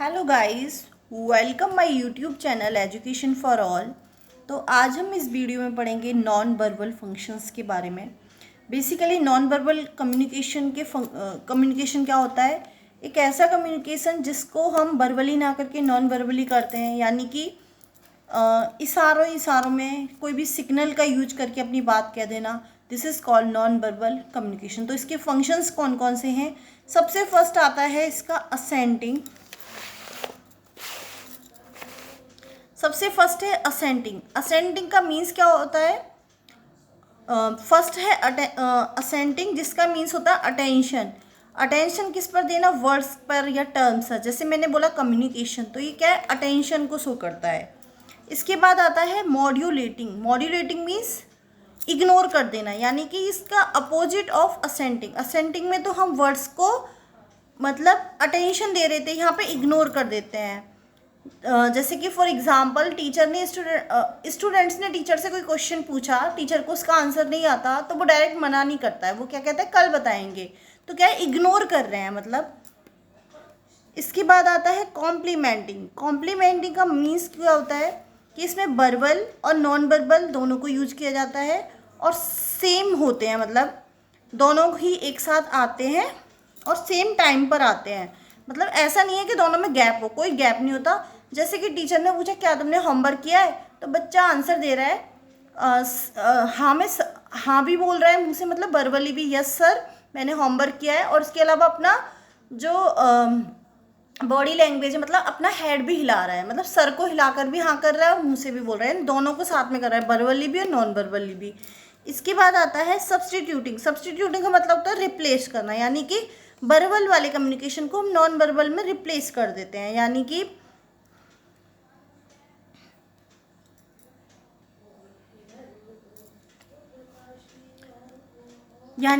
Hello guys, welcome my YouTube channel education for all. तो आज हम इस वीडियो में पढ़ेंगे नॉन वर्बल फंक्शंस के बारे में। बेसिकली नॉन वर्बल कम्युनिकेशन क्या होता है? एक ऐसा कम्युनिकेशन जिसको हम वर्बली ना करके नॉन वर्बली करते हैं, यानी कि इशारों में कोई भी सिग्नल का यूज करके अपनी बात कह देना। This is called non verbal communication. तो इसके फंक्शंस कौन कौन से हैं? सबसे फर्स्ट आता है इसका असेंटिंग। सबसे फर्स्ट है असेंटिंग। असेंटिंग का मीन्स क्या होता है? फर्स्ट है असेंटिंग, जिसका मीन्स होता है अटेंशन। अटेंशन किस पर देना? वर्ड्स पर या टर्म्स पर। जैसे मैंने बोला कम्युनिकेशन, तो ये क्या है? अटेंशन को शो करता है। इसके बाद आता है मॉड्यूलेटिंग। मॉड्यूलेटिंग मीन्स इग्नोर कर देना, यानी कि इसका अपोजिट ऑफ असेंटिंग। असेंटिंग में तो हम वर्ड्स को मतलब अटेंशन दे रहे थे, यहाँ पे इग्नोर कर देते हैं। जैसे कि फॉर एग्जांपल टीचर ने स्टूडेंट्स ने टीचर से कोई क्वेश्चन पूछा, टीचर को उसका आंसर नहीं आता, तो वो डायरेक्ट मना नहीं करता है, वो क्या कहता है? कल बताएंगे। तो क्या है? इग्नोर कर रहे हैं मतलब। इसके बाद आता है कॉम्प्लीमेंटिंग। कॉम्प्लीमेंटिंग का मीन्स क्या होता है कि इसमें वर्बल और नॉन वर्बल दोनों को यूज किया जाता है और सेम होते हैं, मतलब दोनों ही एक साथ आते हैं और सेम टाइम पर आते हैं। मतलब ऐसा नहीं है कि दोनों में गैप हो, कोई गैप नहीं होता। जैसे कि टीचर ने पूछा क्या तुमने होमवर्क किया है, तो बच्चा आंसर दे रहा है, हाँ में हाँ भी बोल रहा है मुझसे, मतलब वर्बली भी यस सर मैंने होमवर्क किया है, और उसके अलावा अपना जो बॉडी लैंग्वेज है, मतलब अपना हेड भी हिला रहा है, मतलब सर को हिलाकर भी हाँ कर रहा है और मुँह से भी बोल रहा है, दोनों को साथ में कर रहा है, वर्बली भी और नॉन वर्बली भी। इसके बाद आता है सब्सटीट्यूटिंग। सब्सटीट्यूटिंग का मतलब होता है रिप्लेस करना, यानी कि वर्बल वाले कम्युनिकेशन को हम नॉन वर्बल में रिप्लेस कर देते हैं, यानी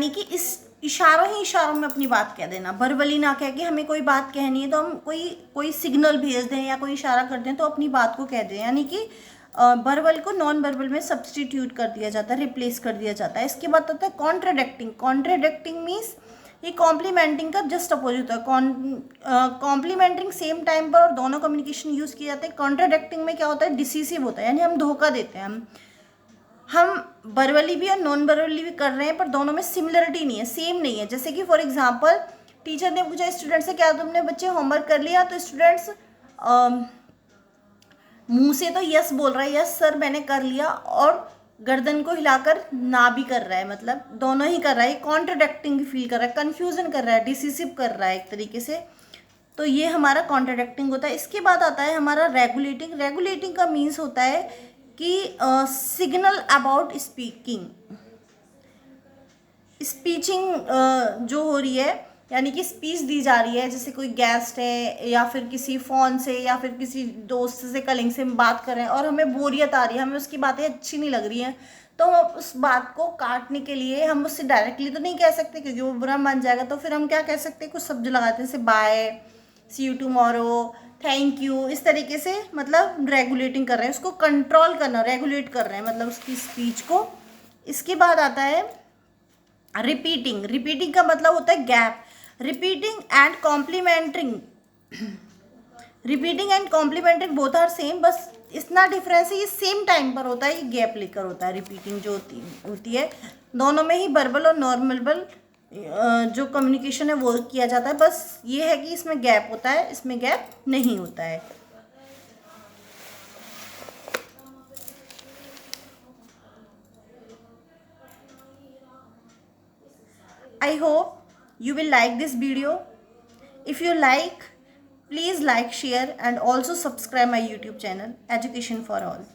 कि इस इशारों ही इशारों में अपनी बात कह देना। वर्बली ना कह के हमें कोई बात कहनी है तो हम कोई सिग्नल भेज दें या कोई इशारा कर दें तो अपनी बात को कह दें, यानी कि वर्बल को नॉन वर्बल में सब्सटीट्यूट कर दिया जाता है, रिप्लेस कर दिया जाता है। इसके बाद होता है कॉन्ट्राडिक्टिंग। कॉन्ट्राडिक्टिंग मीन्स ये कॉम्प्लीमेंटिंग का जस्ट अपोजिट होता है। कॉम्प्लीमेंटिंग सेम टाइम पर और दोनों कम्युनिकेशन यूज़ किए जाते हैं। कॉन्ट्राडिक्टिंग में क्या होता है? डिसीसिव होता है, यानी हम धोखा देते हैं। हम वर्बली भी और नॉन वर्बली भी कर रहे हैं, पर दोनों में सिमिलरिटी नहीं है, सेम नहीं है। जैसे कि फॉर एग्जांपल टीचर ने पूछा स्टूडेंट से क्या तुमने बच्चे होमवर्क कर लिया, तो स्टूडेंट्स मुंह से तो यस बोल रहा है, यस सर मैंने कर लिया, और गर्दन को हिलाकर ना भी कर रहा है, मतलब दोनों ही कर रहा है। कॉन्ट्राडिक्टिंग फील कर रहा है, कन्फ्यूजन कर रहा है, डिसिसिव कर रहा है एक तरीके से। तो ये हमारा कॉन्ट्राडिक्टिंग होता है। इसके बाद आता है हमारा रेगुलेटिंग। रेगुलेटिंग का मीन्स होता है कि सिग्नल अबाउट स्पीचिंग जो हो रही है, यानी कि स्पीच दी जा रही है। जैसे कोई गेस्ट है या फिर किसी फ़ोन से या फिर किसी दोस्त से कलिंग से हम बात कर रहे हैं और हमें बोरियत आ रही है, हमें उसकी बातें अच्छी नहीं लग रही हैं, तो हम उस बात को काटने के लिए हम उससे डायरेक्टली तो नहीं कह सकते क्योंकि वो बुरा मान जाएगा। तो फिर हम क्या कह सकते हैं? कुछ शब्द लगाते हैं, जैसे bye, see you tomorrow, thank you, इस तरीके से मतलब रेगुलेटिंग कर रहे हैं, उसको कंट्रोल करना, रेगुलेट कर रहे हैं मतलब उसकी स्पीच को। इसके बाद आता है रिपीटिंग। रिपीटिंग का मतलब होता है gap. Repeating and complementing repeating and complementing both are same, बस इतना डिफरेंस है ये सेम टाइम पर होता है, ये गैप लेकर होता है। रिपीटिंग जो होती है दोनों में ही वर्बल और नॉन वर्बल जो कम्युनिकेशन है वो किया जाता है, बस ये है कि इसमें गैप होता है, इसमें गैप नहीं होता है। I hope you will like this video. If you like, please like, share and also subscribe my YouTube channel Education for All.